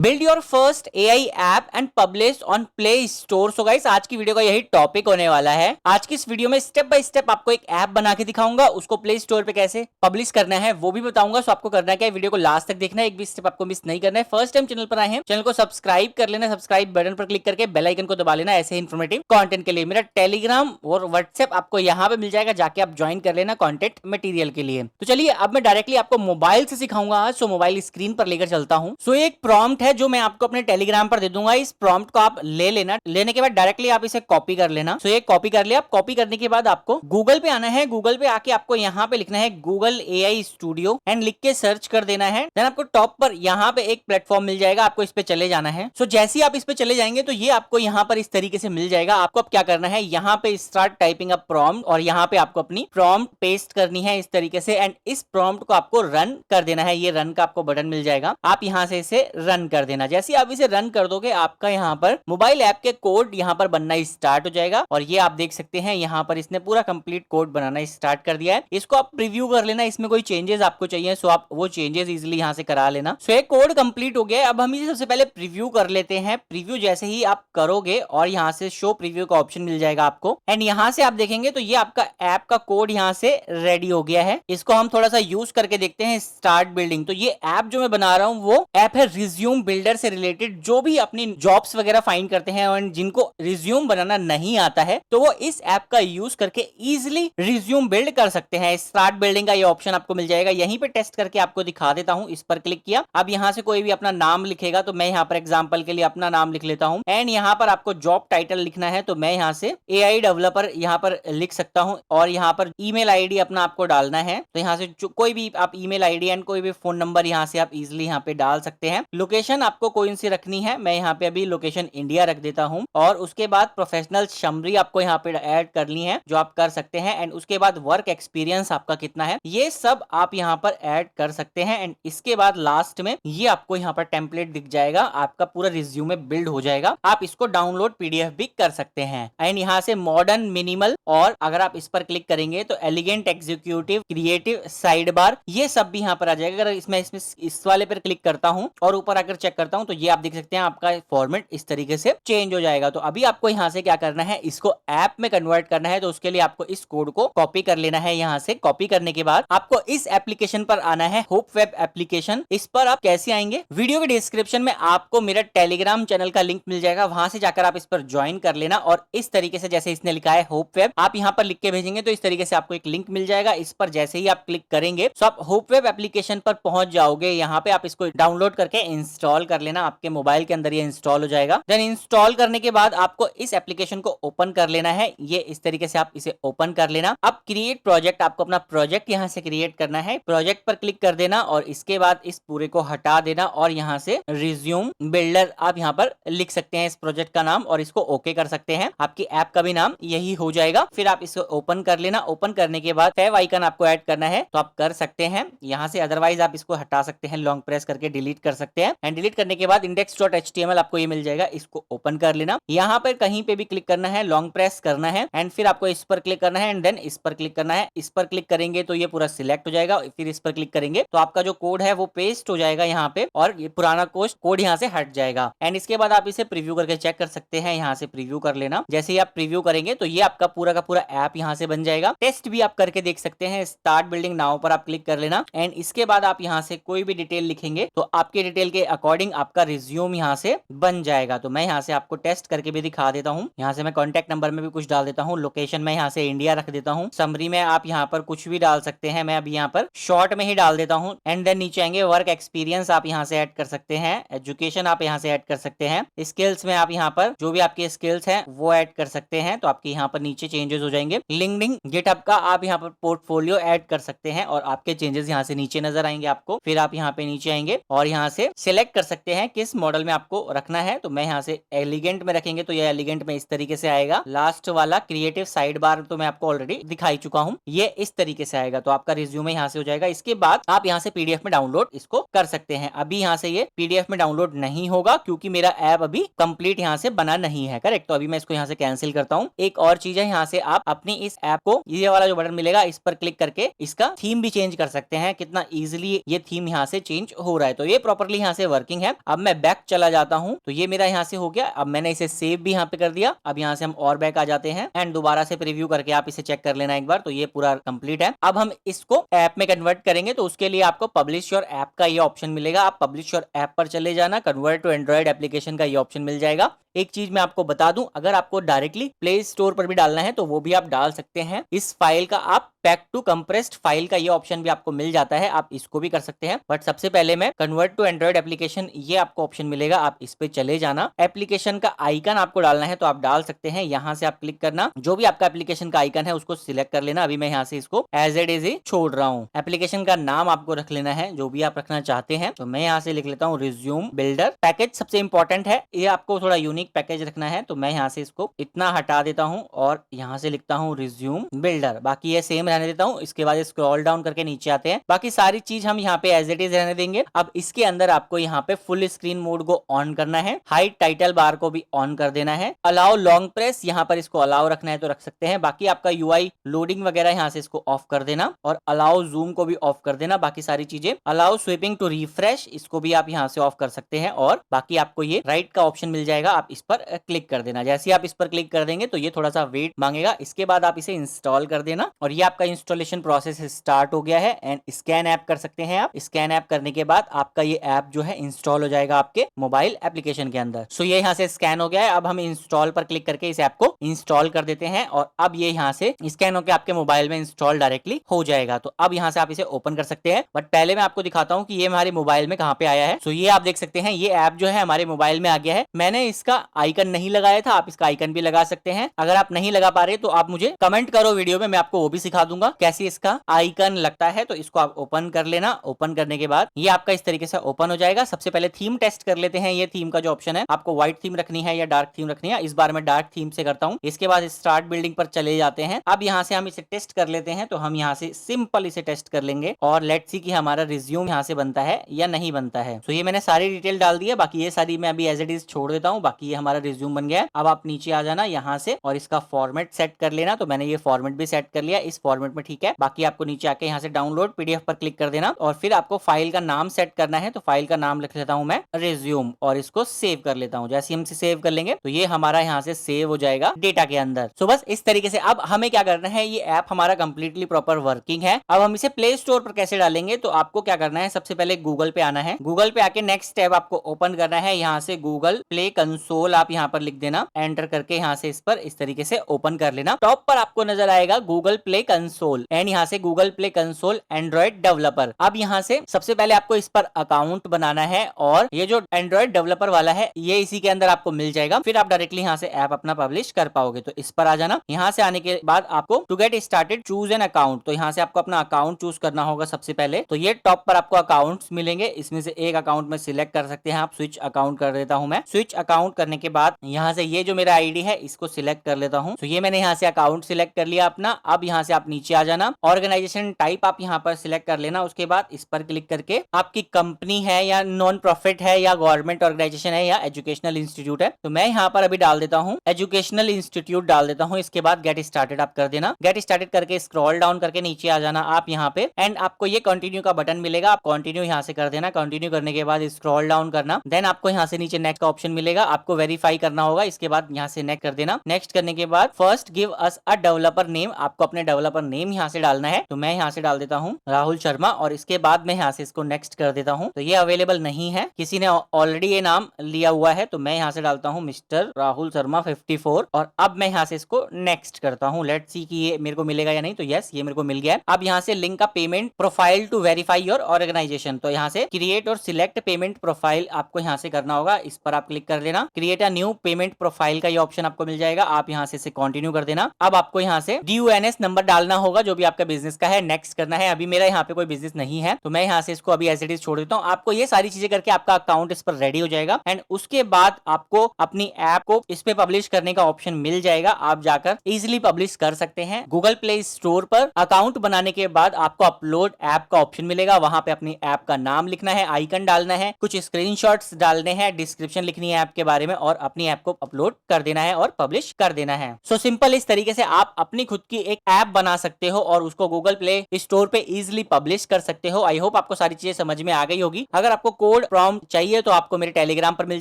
Build your first AI app and publish on play store. So guys, आज की video का यही topic होने वाला है। आज की इस वीडियो में स्टेप बाय स्टेप आपको एक ऐप बना के दिखाऊंगा, उसको प्ले स्टोर पे कैसे पब्लिश करना है वो भी बताऊंगा। सो आपको करना क्या है, वीडियो को लास्ट तक देखना है, एक भी स्टेप आपको मिस नहीं करना है। फर्स्ट टाइम चैनल पर आए हैं, चैनल को सब्सक्राइब कर लेना, सब्सक्राइब बटन पर क्लिक करके बेल आइकन को दबा लेना ऐसे इन्फॉर्मेटिव कंटेंट के लिए। मेरा टेलीग्राम और व्हाट्सएप आपको यहाँ पे मिल जाएगा, जाके आप ज्वाइन कर लेना कंटेंट मटेरियल के लिए। तो चलिए अब मैं डायरेक्टली आपको मोबाइल से सिखाऊंगा आज। सो मोबाइल स्क्रीन पर लेकर चलता हूँ। सो एक प्रॉम्प्ट है जो मैं आपको अपने टेलीग्राम पर दे दूंगा। इस प्रॉम्प्ट को आप ले लेना, लेने के बाद डायरेक्टली आप इसे कॉपी कर लेना। सो ये कॉपी कर लिया। आप कॉपी करने के बाद आपको गूगल पे आना है। गूगल पे आके आपको यहाँ पे लिखना है गूगल एआई स्टूडियो एंड लिख के सर्च कर देना है। देन आपको टॉप पर यहाँ पे एक प्लेटफॉर्म मिल जाएगा, आपको इस पे चले जाना है। सो जैसे ही आप इस पे चले जाएंगे तो ये आपको यहाँ पर इस तरीके से मिल जाएगा। आपको अब क्या करना है, यहाँ पे स्टार्ट टाइपिंग अ प्रॉम्प्ट और यहाँ पे आपको अपनी प्रॉम्प्ट पेस्ट करनी है इस तरीके से एंड इस प्रॉम्प्ट को आपको रन कर देना है। ये रन का आपको बटन मिल जाएगा, आप यहाँ से इसे रन कर देना। जैसे आप इसे रन कर दोगे आपका यहाँ पर मोबाइल ऐप के कोड यहाँ पर बनना स्टार्ट हो जाएगा। और ये आप देख सकते हैं यहाँ पर इसने पूरा कंप्लीट कोड बनाना स्टार्ट कर दिया है। इसको आप प्रीव्यू कर लेना, इसमें कोई चेंजेस आपको चाहिए सो आप वो चेंजेस इजिली यहाँ से करा लेना। सो ये कोड कंप्लीट हो गया है। अब हम इसे सबसे पहले प्रीव्यू कर लेते हैं। प्रीव्यू जैसे ही आप करोगे और यहाँ से शो प्रीव्यू का ऑप्शन मिल जाएगा आपको एंड यहाँ से आप देखेंगे तो ये आपका ऐप का कोड यहाँ से रेडी हो गया है। इसको हम थोड़ा सा यूज करके देखते हैं। स्टार्ट बिल्डिंग, तो ये ऐप जो मैं बना रहा हूँ वो ऐप है रिज्यूम बिल्डर से रिलेटेड। जो भी अपनी जॉब्स वगैरह फाइंड करते हैं और जिनको रिज्यूम बनाना नहीं आता है तो वो इस ऐप का यूज करके इजिली रिज्यूम बिल्ड कर सकते हैं। स्टार्ट बिल्डिंग का ये ऑप्शन आपको मिल जाएगा। यहीं पे टेस्ट करके आपको दिखा देता हूं। इस पर क्लिक किया, अब यहां से कोई भी अपना नाम लिखेगा तो मैं यहां पर एग्जांपल के लिए अपना नाम लिख लेता हूं एंड यहां पर आपको जॉब टाइटल लिखना है तो मैं यहां से एआई डेवलपर यहां पर लिख सकता हूं और यहां पर ईमेल आईडी अपना आपको डालना है। तो यहां से कोई भी आप ईमेल आईडी एंड कोई भी फोन नंबर यहां से आप इजिली यहां पे डाल सकते हैं। लोकेशन आपको कोई सी रखनी है, मैं यहाँ पे अभी लोकेशन इंडिया रख देता हूँ। और उसके बाद प्रोफेशनल समरी आपको यहाँ पे ऐड करनी है जो आप कर सकते हैं एंड उसके बाद वर्क एक्सपीरियंस आपका कितना है ये सब आप यहाँ पर ऐड कर सकते हैं। एंड इसके बाद लास्ट में ये आपको यहाँ पर टेम्पलेट दिख जाएगा, आपका पूरा रिज्यूमे बिल्ड हो जाएगा। आप इसको डाउनलोड पीडीएफ भी कर सकते हैं एंड यहाँ से मॉडर्न, मिनिमल और अगर आप इस पर क्लिक करेंगे तो elegant, executive, creative, side bar ये सब भी यहाँ पर आ जाएगा। अगर इसमें इस वाले पर क्लिक करता हूँ और ऊपर आकर चेक करता हूँ तो ये आप देख सकते हैं आपका फॉर्मेट इस तरीके से चेंज हो जाएगा। तो अभी आपको यहाँ से क्या करना है, इसको ऐप में कन्वर्ट करना है। तो उसके लिए आपको इस कोड को कॉपी कर लेना है। यहाँ से कॉपी करने के बाद आपको इस एप्लीकेशन पर आना है, होप वेब एप्लीकेशन। इस पर आप कैसे आएंगे, वीडियो के डिस्क्रिप्शन में आपको मेरा टेलीग्राम चैनल का लिंक मिल जाएगा, वहां से जाकर आप इस पर ज्वाइन कर लेना। और इस तरीके से जैसे इसने लिखा है होप वेब, आप यहाँ पर लिख के भेजेंगे तो इस तरीके से आपको एक लिंक मिल जाएगा। इस पर जैसे ही आप क्लिक करेंगे तो आप होप वेब एप्लीकेशन पर पहुंच जाओगे। यहाँ पे आप इसको डाउनलोड करके इंस्टॉल कर लेना, आपके मोबाइल के अंदर ये इंस्टॉल हो जाएगा। देन इंस्टॉल करने के बाद आपको इस एप्लीकेशन को ओपन कर लेना है। ये इस तरीके से आप इसे ओपन कर लेना। अब क्रिएट प्रोजेक्ट, आपको अपना प्रोजेक्ट यहाँ से क्रिएट करना है। प्रोजेक्ट पर क्लिक कर देना और इसके बाद इस पूरे को हटा देना और यहाँ से रिज्यूम बिल्डर आप यहाँ पर लिख सकते हैं इस प्रोजेक्ट का नाम और इसको ओके कर सकते हैं। आपकी ऐप का भी नाम यही हो जाएगा। फिर आप इसको ओपन कर लेना। ओपन करने के बाद सेव आइकन आपको ऐड करना है तो आप कर सकते हैं यहाँ से, अदरवाइज आप इसको हटा सकते हैं, लॉन्ग प्रेस करके डिलीट कर सकते हैं। एंड डिलीट करने के बाद index.html आपको ये मिल जाएगा, इसको ओपन कर लेना। यहाँ पर कहीं पे भी क्लिक करना है, लॉन्ग प्रेस करना है एंड फिर आपको इस पर क्लिक करना है एंड देन इस पर क्लिक करना है। इस पर क्लिक करेंगे तो ये पूरा सिलेक्ट हो जाएगा, फिर इस पर क्लिक करेंगे तो आपका जो कोड है वो पेस्ट हो जाएगा यहाँ पे और ये पुराना कोड यहाँ से हट जाएगा। एंड इसके बाद आप इसे प्रीव्यू करके चेक कर सकते हैं, यहाँ से प्रीव्यू कर लेना। जैसे ही आप प्रीव्यू करेंगे तो ये आपका पूरा का पूरा ऐप यहाँ से बन जाएगा। टेस्ट भी आप करके देख सकते हैं। स्टार्ट बिल्डिंग नाउ पर आप क्लिक कर लेना एंड इसके बाद आप यहाँ से कोई भी डिटेल लिखेंगे तो आपके डिटेल के अकॉर्डिंग आपका रिज्यूम यहाँ से बन जाएगा। तो मैं यहाँ से आपको टेस्ट करके भी दिखा देता हूँ। यहाँ से मैं कॉन्टैक्ट नंबर में भी कुछ डाल देता हूँ, लोकेशन में यहाँ से इंडिया रख देता हूँ, समरी में आप यहाँ पर कुछ भी डाल सकते हैं, मैं अभी यहाँ पर शॉर्ट में ही डाल देता हूँ। एंड देन नीचे आएंगे, वर्क एक्सपीरियंस आप यहाँ से ऐड कर सकते हैं, एजुकेशन आप यहाँ से ऐड कर सकते हैं, स्किल्स में आप यहाँ पर जो भी आपके स्किल्स हैं वो ऐड कर सकते हैं। तो आपके यहाँ पर नीचे चेंजेस हो जाएंगे। लिंक्डइन, गिटहब का आप यहाँ पर पोर्टफोलियो ऐड कर सकते हैं और आपके चेंजेस यहाँ से नीचे नजर आएंगे आपको। फिर आप यहाँ पे नीचे आएंगे और यहाँ से सिलेक्ट कर सकते हैं किस मॉडल में आपको रखना है। तो मैं यहाँ से एलिगेंट में रखेंगे तो ये एलिगेंट में इस तरीके से आएगा। लास्ट वाला क्रिएटिव साइड बार तो मैं आपको ऑलरेडी दिखाई चुका हूँ, ये इस तरीके से आएगा। तो आपका रिज्यूमे यहाँ से हो जाएगा। इसके बाद आप यहाँ से पीडीएफ में डाउनलोड इसको कर सकते हैं। अभी यहाँ से ये पीडीएफ में डाउनलोड नहीं होगा क्योंकि मेरा ऐप अभी कंप्लीट यहाँ से बना नहीं है, करेक्ट। तो अभी मैं इसको यहाँ से कैंसिल करता हूँ। एक और चीज है, यहाँ से आप अपनी इस ऐप को, ये वाला जो बटन मिलेगा इस पर क्लिक करके इसका थीम भी चेंज कर सकते हैं। कितना इजीली ये थीम यहाँ से चेंज हो रहा है। तो ये प्रॉपर्ली यहाँ से वर्किंग वर्किंग है। अब मैं बैक चला जाता हूँ, तो ये मेरा यहाँ से हो गया। अब मैंने इसे सेव भी यहाँ पे कर दिया। अब यहाँ से हम और बैक आ जाते हैं एंड दोबारा से प्रीव्यू करके आप इसे चेक कर लेना एक बार, तो ये पूरा कंप्लीट है। अब हम इसको ऐप में कन्वर्ट करेंगे, तो उसके लिए आपको पब्लिश योर ऐप का ये ऑप्शन मिलेगा। आप पब्लिश योर ऐप पर चले जाना, कन्वर्ट टू एंड्रॉइड एप्लीकेशन का ये ऑप्शन मिल जाएगा। एक चीज मैं आपको बता दूं, अगर आपको डायरेक्टली प्ले स्टोर पर भी डालना है तो वो भी आप डाल सकते हैं। इस फाइल का आप पैक टू कंप्रेस्ड फाइल का ये ऑप्शन भी आपको मिल जाता है, आप इसको भी कर सकते हैं। बट सबसे पहले मैं कन्वर्ट टू एंड्रॉइड एप्लीकेशन, ये आपको ऑप्शन मिलेगा, आप इस पे चले जाना। एप्लीकेशन का आइकन आपको डालना है तो आप डाल सकते हैं, यहां से आप क्लिक करना, जो भी आपका एप्लीकेशन का आइकन है उसको सिलेक्ट कर लेना। अभी मैं यहाँ से इसको एज इट इज ही छोड़ रहा हूँ। एप्लीकेशन का नाम आपको रख लेना है जो भी आप रखना चाहते हैं, तो मैं यहाँ से लिख लेता हूँ रिज्यूम बिल्डर। पैकेज सबसे इंपॉर्टेंट है, ये आपको थोड़ा यूनिक पैकेज रखना है, तो मैं यहाँ से इसको इतना हटा देता हूँ और यहाँ से लिखता हूँ रिज्यूम बिल्डर। बाकी ये सेम रहने देता हूँ। इसके बाद स्क्रॉल डाउन करके नीचे आते हैं, बाकी सारी चीज हम यहाँ पे एज इट इज रहने देंगे। अब इसके अंदर आपको यहाँ पे फुल स्क्रीन मोड को ऑन करना है, हाइड टाइटल बार को भी ऑन कर देना है, अलाउ लॉन्ग प्रेस यहाँ पर इसको अलाउ रखना है तो रख सकते हैं। बाकी आपका यूआई लोडिंग वगैरह यहाँ से इसको ऑफ कर देना और अलाउ जूम को भी ऑफ कर देना। बाकी सारी चीजें, अलाउ स्वीपिंग टू रिफ्रेश, इसको भी आप यहाँ से ऑफ कर सकते हैं। और बाकी आपको ये राइट का ऑप्शन मिल जाएगा, आप इस पर क्लिक कर देना। जैसे आप इस पर क्लिक कर देंगे तो ये थोड़ा सा वेट मांगेगा, इसके बाद आप इसे इंस्टॉल कर देना और ये आपका इंस्टॉलेशन प्रोसेस स्टार्ट हो गया है। एंड स्कैन ऐप कर सकते हैं आप। स्कैन ऐप करने के बाद आपका ये ऐप जो है इंस्टॉल हो जाएगा आपके मोबाइल एप्लीकेशन के अंदर। सो ये यहाँ से स्कैन हो गया है। अब हम इंस्टॉल पर क्लिक करके इस ऐप को इंस्टॉल कर देते हैं और अब ये यहाँ से स्कैन होकर आपके मोबाइल में इंस्टॉल डायरेक्टली हो जाएगा। तो अब यहाँ से आप इसे ओपन कर सकते हैं, बट पहले मैं आपको दिखाता हूँ कि ये हमारे मोबाइल में कहाँ पे आया है। सो ये आप देख सकते हैं, ये ऐप जो है हमारे मोबाइल में आ गया है। मैंने इसका आइकन नहीं लगाया था, आप इसका आइकन भी लगा सकते हैं। अगर आप नहीं लगा पा रहे तो आप मुझे कमेंट करो वीडियो में, मैं आपको वो भी सिखा दूंगा कैसे इसका आइकन लगता है। तो इसको आप ओपन कर लेना। ओपन करने के बाद ये आपका इस तरीके से ओपन हो जाएगा। सबसे पहले थीम टेस्ट कर लेते हैं। ये थीम का जो ऑप्शन है, आपको व्हाइट थीम रखनी है या डार्क थीम रखनी है। इस बार मैं डार्क थीम से करता हूँ। इसके बाद स्टार्ट बिल्डिंग पर चले जाते हैं। अब यहाँ से हम इसे टेस्ट कर लेते हैं, तो हम यहाँ से सिंपल इसे टेस्ट कर लेंगे और लेट्स सी कि हमारा रिज्यूम यहाँ से बनता है या नहीं बनता है। तो ये मैंने सारी डिटेल डाल दी है, बाकी ये सारी मैं अभी एज इट इज छोड़ देता हूँ। बाकी ये हमारा रिज्यूम बन गया है। अब आप नीचे आ जाना यहाँ से और इसका फॉर्मेट सेट कर लेना। तो मैंने ये फॉर्मेट भी सेट कर लिया, इस फॉर्मेट में ठीक है। बाकी आपको नीचे आके यहाँ से डाउनलोड पीडीएफ पर क्लिक कर देना और फिर आपको फाइल का नाम सेट करना है। तो फाइल का नाम लिख लेता हूँ मैं रिज्यूम और इसको सेव कर लेता हूँ। जैसे हम इसे सेव कर लेंगे तो ये हमारा यहाँ से सेव हो जाएगा डेटा के अंदर। सो बस इस तरीके से अब हमें क्या करना है, ये ऐप हमारा कंप्लीटली प्रॉपर वर्किंग है। अब हम इसे प्ले स्टोर पर कैसे डालेंगे, तो आपको क्या करना है, सबसे पहले गूगल पे आना है। गूगल पे आके नेक्स्ट टैब आपको ओपन करना है। यहाँ से गूगल प्ले कंसोल आप यहाँ पर लिख देना, एंटर करके यहाँ से इस पर इस तरीके से ओपन कर लेना। टॉप पर आपको नजर आएगा गूगल प्ले कंसोल एंड यहाँ से Google play console Android developer. अब यहाँ से सबसे पहले आपको इस पर अकाउंट बनाना है और ये जो एंड्रॉइड डेवलपर वाला है ये इसी के अंदर आपको मिल जाएगा। फिर आप डायरेक्टली यहाँ से ऐप अपना पब्लिश कर पाओगे। तो इस पर आ जाना। यहाँ से आने के बाद आपको to get started choose an account, तो यहाँ से आपको अपना अकाउंट चूज करना होगा सबसे पहले। तो ये टॉप पर आपको अकाउंट्स मिलेंगे, इसमें से एक अकाउंट में सिलेक्ट कर सकते हैं आप। स्विच अकाउंट कर देता हूँ मैं। स्विच अकाउंट करने के बाद यहाँ से ये जो मेरा आईडी है इसको सिलेक्ट कर लेता हूँ। तो ये मैंने यहाँ से अकाउंट सिलेक्ट कर लिया अपना। अब यहाँ से आप नीचे आ जाना, ऑर्गेनाइजेशन टाइप आप यहाँ पर सिलेक्ट कर लेना। उसके बाद इस पर क्लिक करके आपकी कंपनी है या नॉन प्रॉफिट है या गवर्नमेंट ऑर्गेनाइजेशन है या एजुकेशनल इंस्टीट्यूट है, तो मैं यहाँ पर अभी डाल देता हूँ एजुकेशनल इंस्टीट्यूट डाल देता हूँ। इसके बाद गेट स्टार्टेड आप कर देना। गेट स्टार्टेड करके स्क्रॉल डाउन करके नीचे आ जाना आप यहाँ पे एंड आपको ये कंटिन्यू का बटन मिलेगा, आप कंटिन्यू यहाँ से कर देना। कंटिन्यू करने के बाद स्क्रॉल डाउन करना, देन आपको यहाँ से नीचे नेक्स्ट का ऑप्शन मिलेगा, आपको वेरीफाई करना होगा। इसके बाद यहाँ से नेक्स्ट कर देना। नेक्स्ट करने के बाद first give us a developer name, आपको अपने डेवलपर नेम यहाँ से डालना है। तो मैं यहाँ से डाल देता हूँ राहुल शर्मा और इसके बाद मैं यहाँ से इसको नेक्स्ट कर देता हूँ। तो ये अवेलेबल नहीं है, किसी ने ऑलरेडी ये नाम लिया हुआ है, तो मैं यहाँ से डालता हूँ मिस्टर राहुल शर्मा 54 और अब मैं यहाँ से इसको नेक्स्ट करता हूँ। लेट्स सी कि ये मेरे को मिलेगा या नहीं। तो यस, ये मेरे को मिल गया है। अब यहाँ से लिंक का payment profile to verify your organisation, तो यहाँ से क्रिएट और सिलेक्ट पेमेंट प्रोफाइल आपको यहाँ से करना होगा। इस पर आप क्लिक कर देना। Create a new payment profile का ये ऑप्शन आपको मिल जाएगा, आप यहाँ से इसे कंटिन्यू कर देना। अब आपको यहाँ से DUNS नंबर डालना होगा जो भी आपका बिजनेस का है, नेक्स्ट करना है। अभी मेरा यहाँ पे कोई बिजनेस नहीं है तो मैं यहाँ से इसको अभी एज इट इज छोड़ देता हूँ। आपको ये सारी चीजें करके आपका अकाउंट इस पर रेडी हो जाएगा एंड उसके बाद आपको अपनी ऐप को इस पे पब्लिश करने का ऑप्शन मिल जाएगा। आप जाकर इजिली पब्लिश कर सकते हैं। गूगल प्ले स्टोर पर अकाउंट बनाने के बाद आपको अपलोड ऐप का ऑप्शन मिलेगा, वहां पे अपनी ऐप का नाम लिखना है, आइकन डालना है, कुछ स्क्रीनशॉट्स डालने हैं, डिस्क्रिप्शन लिखनी है ऐप के बारे में में और अपनी ऐप को अपलोड कर देना है और पब्लिश कर देना है। सो सिंपल इस तरीके से आप अपनी खुद की एक ऐप बना सकते हो और उसको गूगल प्ले स्टोर पे इजिली पब्लिश कर सकते हो। आई होप आपको सारी चीजें समझ में आ गई होगी। अगर आपको कोड प्रॉम्प्ट चाहिए तो आपको मेरे टेलीग्राम पर मिल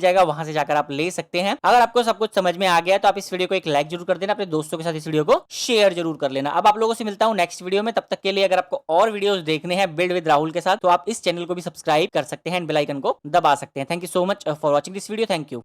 जाएगा, वहां से जाकर आप ले सकते हैं। अगर आपको सब कुछ समझ में आ गया तो आप इस वीडियो को एक लाइक जरूर कर देना, अपने दोस्तों के साथ इस वीडियो को शेयर जरूर कर लेना। अब आप लोगों से मिलता हूं नेक्स्ट वीडियो में, तब तक के लिए अगर आपको और वीडियोस देखने हैं बिल्ड विद राहुल के साथ तो आप इस चैनल को भी सब्सक्राइब कर सकते हैं एंड बेल आइकन को दबा सकते हैं। Thank you so much for watching this video. Thank you.